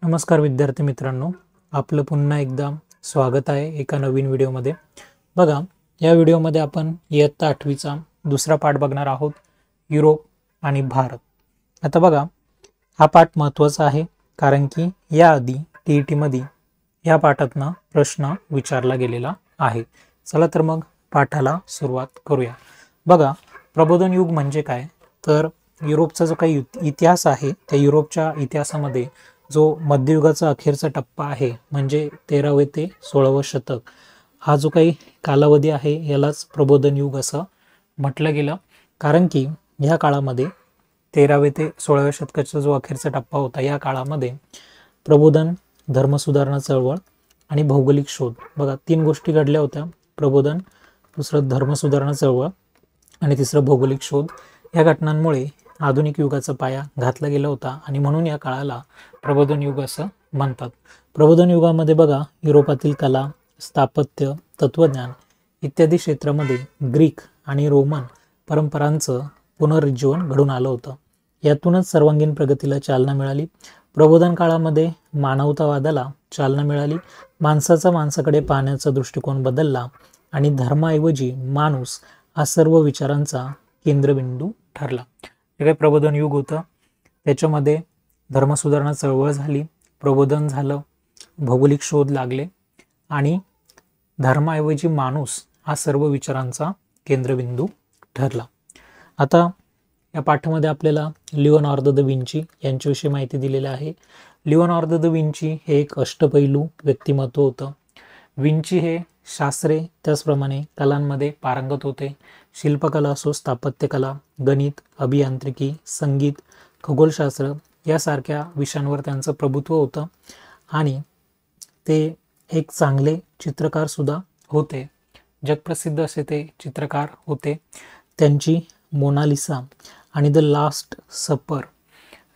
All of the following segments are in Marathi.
नमस्कार विद्यार्थी मित्रांनो, आपलं पुन्हा एकदा स्वागत आहे एका नवीन व्हिडिओमध्ये। बघा, या व्हिडिओमध्ये आपण इयत्ता 8वीचा दुसरा पाठ बघणार आहोत, युरोप आणि भारत। आता बघा, हा पाठ महत्त्वाचा आहे कारण की याआधी टीईटी मध्ये या पाठातनं प्रश्न विचारला गेलेला आहे। चला तर मग पाठाला सुरुवात करूया। बघा, प्रबोधन युग म्हणजे काय, तर युरोपचा जो काही इतिहास आहे त्या युरोपच्या इतिहासामध्ये जो मध्ययुगाचा अखेरचा टप्पा आहे म्हणजे 13वे ते 16वे शतक, हा जो काही कालावधी आहे यालाच प्रबोधन युग असं म्हटलं गेलं। कारण की ह्या काळामध्ये 13वे ते 16व्या शतकाचा जो अखेरचा टप्पा होता या काळामध्ये प्रबोधन, धर्मसुधारणा चळवळ आणि भौगोलिक शोध, बघा 3 गोष्टी घडल्या होत्या। प्रबोधन, दुसरं धर्मसुधारणा चळवळ आणि तिसरं भौगोलिक शोध। या घटनांमुळे आधुनिक युगाचा पाया घातला गेला होता आणि म्हणून या काळाला प्रबोधन युग असं म्हणतात। प्रबोधन युगामध्ये बघा, युरोपातील कला, स्थापत्य, तत्वज्ञान इत्यादी क्षेत्रामध्ये ग्रीक आणि रोमन परंपरांचं पुनरुज्जीवन घडून आलं होतं। यातूनच सर्वांगीण प्रगतीला चालना मिळाली। प्रबोधन काळामध्ये मानवतावादाला चालना मिळाली, माणसाचा माणसाकडे पाहण्याचा दृष्टिकोन बदलला आणि धर्माऐवजी माणूस हा सर्व विचारांचा केंद्रबिंदू ठरला। जे काही प्रबोधन युग होतं त्याच्यामध्ये धर्मसुधारणा चळवळ झाली, प्रबोधन झालं, भौगोलिक शोध लागले आणि धर्माऐवजी माणूस हा सर्व विचारांचा केंद्रबिंदू ठरला। आता या पाठामध्ये आपल्याला लिओनार्दो द विंची यांच्याविषयी माहिती दिलेली आहे। लिओनार्दो द विंची हे एक अष्टपैलू व्यक्तिमत्व होतं। विंची हे शास्त्रे त्याचप्रमाणे कलांमध्ये पारंगत होते। शिल्पकला असो, स्थापत्यकला, गणित, अभियांत्रिकी, संगीत, खगोलशास्त्र यासारख्या विषयांवर त्यांचं प्रभुत्व होतं आणि ते एक चांगले चित्रकार सुद्धा होते। जगप्रसिद्ध असे ते चित्रकार होते। त्यांची मोनालिसा आणि द लास्ट सपर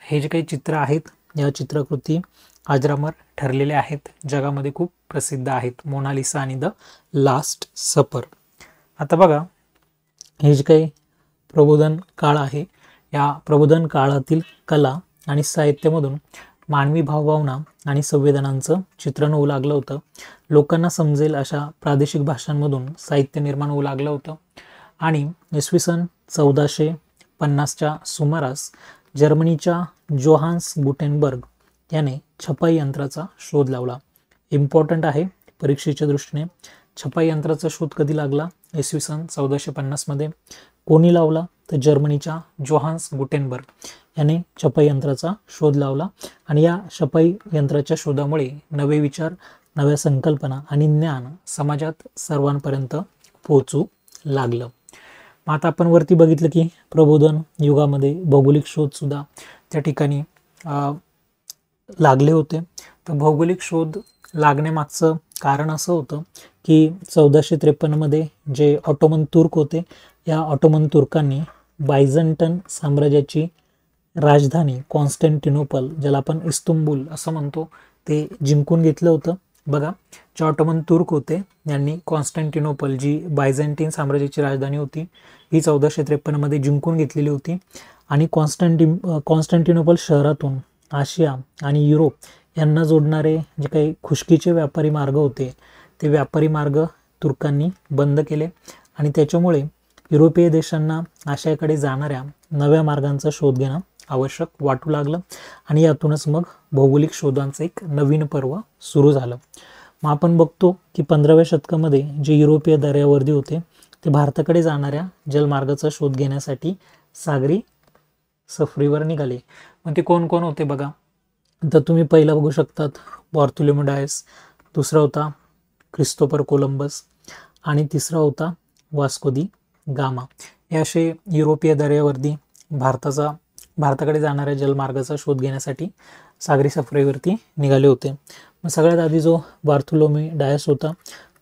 हे जे काही चित्र आहेत या चित्रकृती अजरामर ठरलेल्या आहेत, जगामध्ये खूप प्रसिद्ध आहेत, मोनालिसा आणि द लास्ट सपर। आता बघा, हे जे काही प्रबोधन काळ आहे या प्रबोधन काळातील कला आणि साहित्यामधून मानवी भावभावना आणि संवेदनांचं चित्रण होऊ लागलं होतं। लोकांना समजेल अशा प्रादेशिक भाषांमधून साहित्य निर्माण होऊ लागलं होतं आणि इसवी सन 1450च्या सुमारास जर्मनीच्या जोहान्स गुटेनबर्ग याने छपाई यंत्राचा शोध लावला। इम्पॉर्टंट आहे परीक्षेच्या दृष्टीने। छपाई यंत्राचा शोध कधी लागला? इसवी सन 1450 मध्ये। कोणी लावला? तर जर्मनीच्या जोहान्स गुटेनबर्ग याने छपाई यंत्राचा शोध लावला आणि या छपाई यंत्राच्या शोधामुळे नवे विचार, नव्या संकल्पना आणि ज्ञान समाजात सर्वांपर्यंत पोहोचू लागलं। मग आता आपण वरती बघितलं की प्रबोधन युगामध्ये भौगोलिक शोध सुद्धा त्या ठिकाणी लागले होते। तर भौगोलिक शोध लागण्यामागचं कारण असं होतं की 1453 मध्ये जे ऑटोमन तुर्क होते, या ऑटोमन तुर्कांनी बायझंटन साम्राज्याची राजधानी कॉन्स्टँटिनोपल, ज्याला आपण इस्तंबूल असं म्हणतो, ते जिंकून घेतलं होतं। बघा, जे ऑटोमन तुर्क होते यांनी कॉन्स्टँटिनोपल, जी बायझंटाईन साम्राज्याची राजधानी होती, ही 1453 मध्ये जिंकून घेतलेली होती आणि कॉन्स्टँटिनोपल शहरातून आशिया आणि युरोप यांना जोडणारे जे काही खुष्कीचे व्यापारी मार्ग होते ते व्यापारी मार्ग तुर्कांनी बंद केले आणि त्याच्यामुळे युरोपीय देशांना आशियाकडे जाणाऱ्या नव्या मार्गांचा शोध घेणं आवश्यक वाटू लागलं आणि यातूनच मग भौगोलिक शोधांचं एक नवीन पर्व सुरू झालं। मग आपण बघतो की 15व्या शतकामध्ये जे युरोपीय दर्यावर्दी होते ते भारताकडे जाणाऱ्या जलमार्गाचा शोध घेण्यासाठी सागरी सफरीवर निघाले। मग ते कोण कोण होते बघा, तर तुम्ही पहिला बघू शकतात बार्थोलोम्यू डायस, दुसरा होता क्रिस्तोफर कोलंबस आणि तिसरा होता वास्को दी गामा। हे असे युरोपीय दर्यावर्दी भारताकडे जाणाऱ्या जलमार्गाचा शोध घेण्यासाठी सागरी सफरीवरती निघाले होते। मग सगळ्यात आधी जो बार्थोलोम्यू डायस होता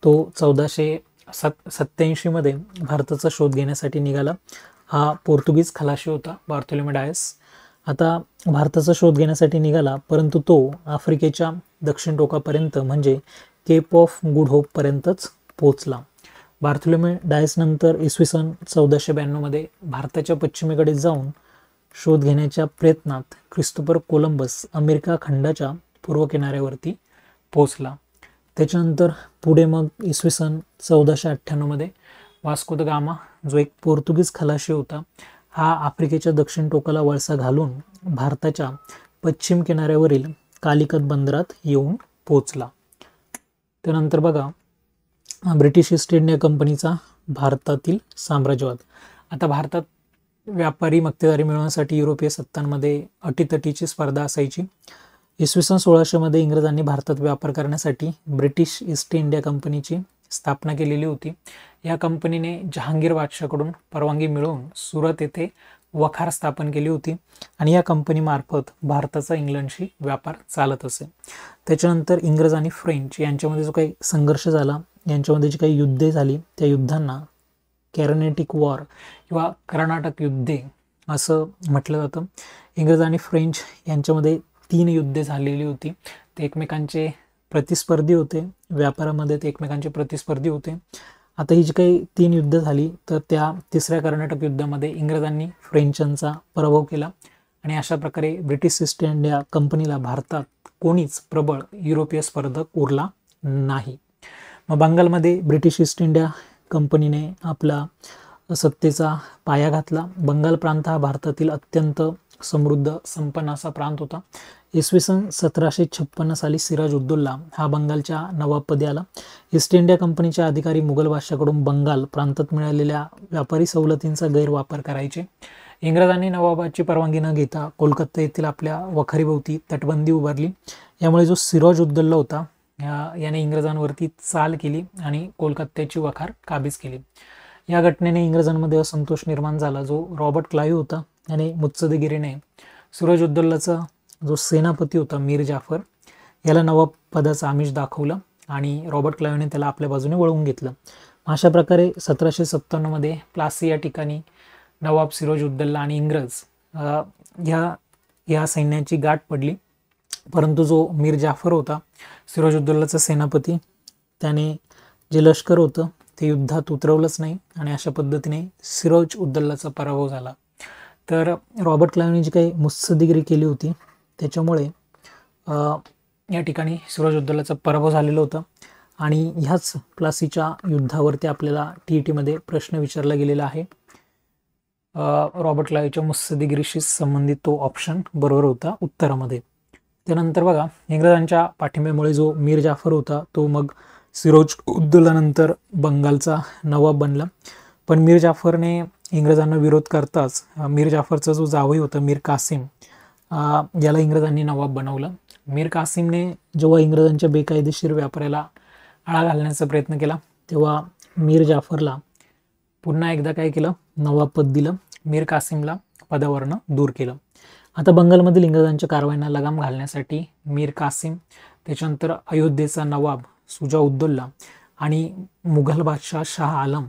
तो 1487 मध्ये भारताचा शोध घेण्यासाठी निघाला। हा पोर्तुगीज खलाशी होता बार्थोलोम्यू डायस। आता भारताचा शोध घेण्यासाठी निघाला, परंतु तो आफ्रिकेच्या दक्षिण टोकापर्यंत म्हणजे केप ऑफ गुड होप पर्यंतच पोहोचला। बार्थोलोम्यू डायस नंतर इसवी सन 1492 मध्ये भारताच्या पश्चिमेकडे जाऊन शोध घेण्याच्या प्रयत्नात क्रिस्तोफर कोलंबस अमेरिका खंडाच्या पूर्व किनाऱ्यावरती पोचला. त्याच्यानंतर पुढे मग इसवी सन 1498 मध्ये वास्को द गामा जो एक पोर्तुगीज खलाशी होता, हा आफ्रिकेच्या दक्षिण टोकाला वळसा घालून भारताच्या पश्चिम किनाऱ्यावरील कालिकत बंदरात येऊन पोचला. त्यानंतर बघा ब्रिटिश ईस्ट इंडिया कंपनीचा भारतातील साम्राज्यवाद. आता भारतात व्यापारी मक्तेदारी मिळवण्यासाठी युरोपीय सत्तांमध्ये अटीतटीची स्पर्धा असायची. इसवी सन 1600 मध्ये इंग्रजांनी भारतात व्यापार करण्यासाठी ब्रिटिश ईस्ट इंडिया कंपनीची स्थापना केलेली होती. या कंपनीने जहांगीर बादशाहकडून परवानगी मिळवून सुरत येथे वखार स्थापन केली होती आणि या कंपनीमार्फत भारताचा इंग्लंडशी व्यापार चालत असे. त्याच्यानंतर इंग्रज आणि फ्रेंच यांच्यामध्ये जो काही संघर्ष झाला, यांच्यामध्ये जी काही युद्धे झाली, त्या युद्धांना कॅरनेटिक वॉर किंवा कर्नाटक युद्धे असं म्हटलं जातं. इंग्रज आणि फ्रेंच यांच्यामध्ये 3 युद्धे झालेली होती. ते एकमेकांचे प्रतिस्पर्धी होते, व्यापारामध्ये ते एकमेकांचे प्रतिस्पर्धी होते. आता ही जी काही 3 युद्ध झाली, तर त्या तिसऱ्या कर्नाटक युद्धामध्ये इंग्रजांनी फ्रेंचांचा पराभव केला आणि अशा प्रकारे ब्रिटिश ईस्ट इंडिया कंपनीला भारतात कोणीच प्रबळ युरोपीय स्पर्धक उरला नाही. मग बंगालमध्ये ब्रिटिश ईस्ट इंडिया कंपनीने आपला सत्तेचा पाया घातला. बंगाल प्रांत हा भारतातील अत्यंत समृद्ध संपन्न असा प्रांत होता. इसवी सन 1756 साली सिराज उद्दौला हा बंगालच्या नवाबपदी आला. ईस्ट इंडिया कंपनीचे अधिकारी मुघल बादशाहकडून बंगाल प्रांतात मिळालेल्या व्यापारी सवलतींचा गैरवापर करायचे. इंग्रजांनी नवाबाची परवानगी न घेता कोलकाता येथील आपल्या वखारीभोवती तटबंदी उभारली. यामुळे जो सिराज उद्दौला होता याने इंग्रजांवरती चाल केली आणि कोलकात्याची वखार काबीज केली. या घटनेने इंग्रजांमध्ये असंतोष निर्माण झाला. जो रॉबर्ट क्लाइव्ह होता याने मुत्सद्देगिरीने सिराज उद्दौलाचा जो सेनापती होता मीर जाफर याला नवाब पदाचं आमिष दाखवलं आणि रॉबर्ट क्लाइव्हने त्याला आपल्या बाजूने वळवून घेतलं. अशा प्रकारे 1757 मध्ये प्लासी या ठिकाणी नवाब सिराज उद्दौला आणि इंग्रज ह्या सैन्याची गाठ पडली. परंतु जो मीर जाफर होता सिराज उद्दौलाचा सेनापती, त्याने जे लष्कर होतं ते युद्धात उतरवलंच नाही आणि अशा पद्धतीने सिराज उद्दौलाचा पराभव झाला. तर रॉबर्ट क्लाइव्हने जी काही मुत्सद्देगिरी केली होती त्याच्यामुळे या ठिकाणी सिराज उद्दौलाचा पराभव झालेला होता आणि ह्याच प्लासीच्या युद्धावरती आपल्याला TET प्रश्न विचारला गेलेला आहे. रॉबर्ट क्लाइव्हच्या मुत्सद्देगिरीशी संबंधित तो ऑप्शन बरोबर होता उत्तरामध्ये. त्यानंतर बघा इंग्रजांच्या पाठिंब्यामुळे जो मीर जाफर होता तो मग सिराज उद्दौलानंतर बंगालचा नवाब बनला. पण मीर जाफरने इंग्रजांना विरोध करताच मीर जाफरचा जो जावई होता मीर कासिम याला इंग्रजांनी नवाब बनवलं. मीर कासिमने जेव्हा इंग्रजांच्या बेकायदेशीर व्यापाराला आळा घालण्याचा प्रयत्न केला तेव्हा मीर जाफरला पुन्हा एकदा काय केलं, नवाब पद दिलं. मीर कासिमला पदावरनं दूर केलं. आता बंगालमधील इंग्रजांच्या कारवायांना लगाम घालण्यासाठी मीर कासिम, त्याच्यानंतर अयोध्येचा नवाब सुजा उद्दौला आणि मुघल बादशाह शाह आलम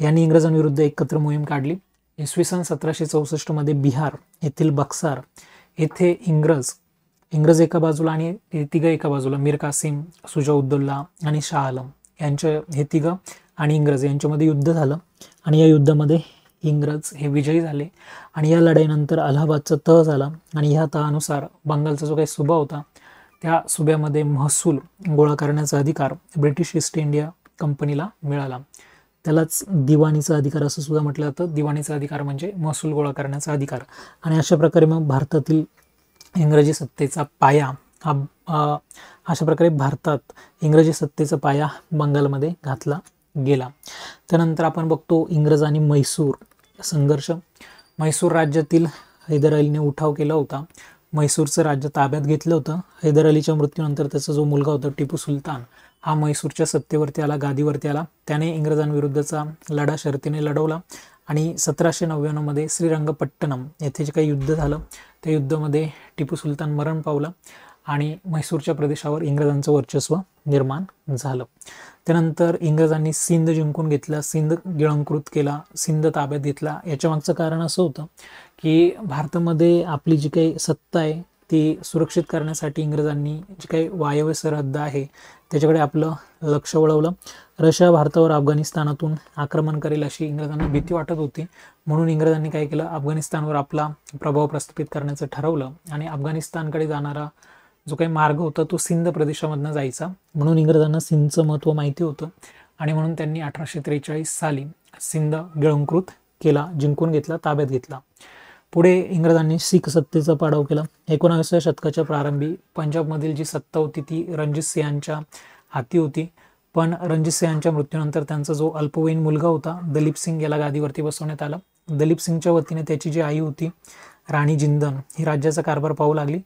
यांनी इंग्रजांविरुद्ध एकत्र मोहीम काढली. इसवी सन 1764 मध्ये बिहार येथील बक्सार येथे इंग्रज एका बाजूला आणि हे तिघं एका बाजूला, मीर कासिम, सुजा उद्दौला आणि शाह आलम हे तिघं आणि इंग्रज यांच्यामध्ये युद्ध झालं आणि या युद्धामध्ये इंग्रज हे विजयी झाले आणि या लढाईनंतर अलाहाबादचा तह झाला आणि ह्या तहानुसार बंगालचा जो काही सुबा होता त्या सुब्यामध्ये महसूल गोळा करण्याचा अधिकार ब्रिटिश ईस्ट इंडिया कंपनीला मिळाला. त्यालाच दिवाणीचा अधिकार असं सुद्धा म्हटलं जातं. दिवाणीचा अधिकार म्हणजे महसूल गोळा करण्याचा अधिकार. आणि अशा प्रकारे मग भारतातील इंग्रजी सत्तेचा पाया अशा प्रकारे भारतात इंग्रजी सत्तेचा पाया बंगालमध्ये घातला गेला. त्यानंतर आपण बघतो इंग्रज आणि म्हैसूर संघर्ष. म्हैसूर राज्यातील हैदर अलीने उठाव केला होता. म्हैसूरचं राज्य ताब्यात घेतलं होतं. हैदर अलीच्या मृत्यूनंतर त्याचा जो मुलगा होता टिपू सुलतान हा म्हैसूरच्या सत्तेवरती आला, गादीवरती आला. त्याने इंग्रजांविरुद्धचा लढा शर्तीने लढवला आणि 1799 मध्ये श्रीरंगपट्टणम येथे जे काही युद्ध झालं त्या युद्धामध्ये टिपू सुलतान मरण पावला आणि म्हैसूरच्या प्रदेशावर इंग्रजांचं वर्चस्व निर्माण झालं. त्यानंतर इंग्रजांनी सिंध जिंकून घेतला, सिंध गिळंकृत केला, सिंध ताब्यात घेतला. याच्या मागचं कारण असं होतं की भारतामध्ये आपली जी काही सत्ता आहे ती सुरक्षित करण्यासाठी इंग्रजांनी जी काही वायव्य सरहद्द आहे त्याच्याकडे आपलं लक्ष वळवलं. रशिया भारतावर अफगाणिस्तानातून आक्रमण करेल अशी इंग्रजांना भीती वाटत होती. म्हणून इंग्रजांनी काय केलं, अफगाणिस्तानवर आपला प्रभाव प्रस्थापित करण्याचं ठरवलं आणि अफगाणिस्तानकडे जाणारा जो काही मार्ग होता तो सिंध प्रदेशामधनं जायचा, म्हणून इंग्रजांना सिंधचं महत्त्व माहिती होतं आणि म्हणून त्यांनी 1843 साली सिंध गिळंकृत केला, जिंकून घेतला, ताब्यात घेतला. पुढे इंग्रजांनी शीख सत्तेचा पाडाव केला. 19व्या शतकाच्या प्रारंभी पंजाबमधील जी सत्ता होती ती रणजित सिंहांच्या हाती होती, पण रणजित सिंहांच्या मृत्यूनंतर त्यांचा जो अल्पवयीन मुलगा होता दलीप सिंग याला गादीवरती बसवण्यात आला. दलीप सिंगच्या वतीने त्याची जी आई होती राणी जिंदन ही राज्याचा कारभार पाहू लागली,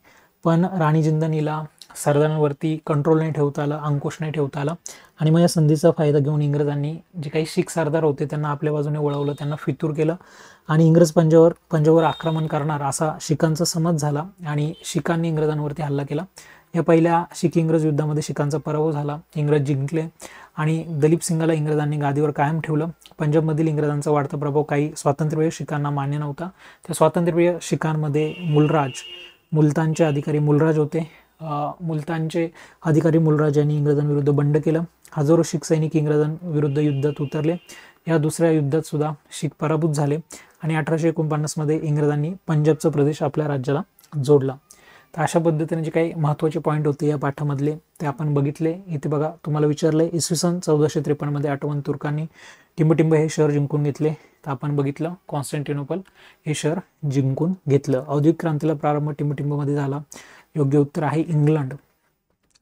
पण राणी जिंदन हिला सरदारांवरती कंट्रोल नाही ठेवता आला, अंकुश नाही ठेवता आला आणि मग या संधीचा फायदा घेऊन इंग्रजांनी जे काही शीख सरदार होते त्यांना आपल्या बाजूने वळवलं, त्यांना फितूर केलं आणि इंग्रज पंजाबवर आक्रमण करणार असा शीखांचा समज झाला आणि शीखांनी इंग्रजांवरती हल्ला केला. या पहिल्या शीख इंग्रज युद्धामध्ये शीखांचा पराभव झाला, इंग्रज जिंकले आणि दलीप सिंगाला इंग्रजांनी गादीवर कायम ठेवलं. पंजाबमधील इंग्रजांचा वाढता प्रभाव काही स्वातंत्र्यप्रिय शीखांना मान्य नव्हता. त्या स्वातंत्र्यप्रिय शीखांमध्ये मुलतानचे अधिकारी मुलराज होते. मुलतानचे अधिकारी मुलराज यांनी इंग्रजांविरुद्ध बंड केलं. हजारो शीख सैनिक इंग्रजांविरुद्ध युद्धात उतरले. या दुसऱ्या युद्धात सुद्धा शीख पराभूत झाले आणि 1849 मध्ये इंग्रजांनी पंजाबचा प्रदेश आपल्या राज्याला जोडला. तर अशा पद्धतीने जे काही महत्त्वाचे पॉईंट होते या पाठामधले ते आपण बघितले. इथे बघा तुम्हाला विचारलंय इसवी सन 1453 मध्ये ऑटोमन तुर्कांनी टिंबटिंब हे शहर जिंकून घेतले. तर आपण बघितलं कॉन्स्टँटिनोपल हे शहर जिंकून घेतलं. औद्योगिक क्रांतीला प्रारंभ टिंबटिंबमध्ये झाला. योग्य उत्तर आहे इंग्लंड.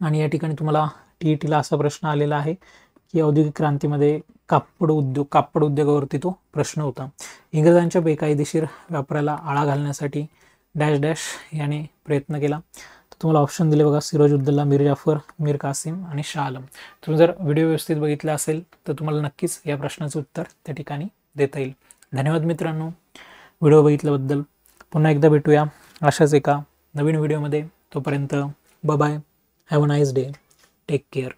आणि या ठिकाणी तुम्हाला TETला असा प्रश्न आलेला आहे की औद्योगिक क्रांतीमध्ये कापड उद्योगावरती तो प्रश्न होता. इंग्रजांच्या बेकायदेशीर व्यापाराला आळा घालण्यासाठी डॅश डॅश याने प्रयत्न केला. तर तुम्हाला ऑप्शन दिले बघा, सिराजुद्दौला, मीर जाफर, मीर कासिम आणि शाह आलम. तुम्ही जर व्हिडिओ व्यवस्थित बघितला असेल तर तुम्हाला नक्कीच या प्रश्नाचं उत्तर त्या ठिकाणी देता येईल. धन्यवाद मित्रांनो व्हिडिओ बघितल्याबद्दल. पुन्हा एकदा भेटूया अशाच एका नवीन व्हिडिओमध्ये. तोपर्यंत bye bye, have a nice day, take care.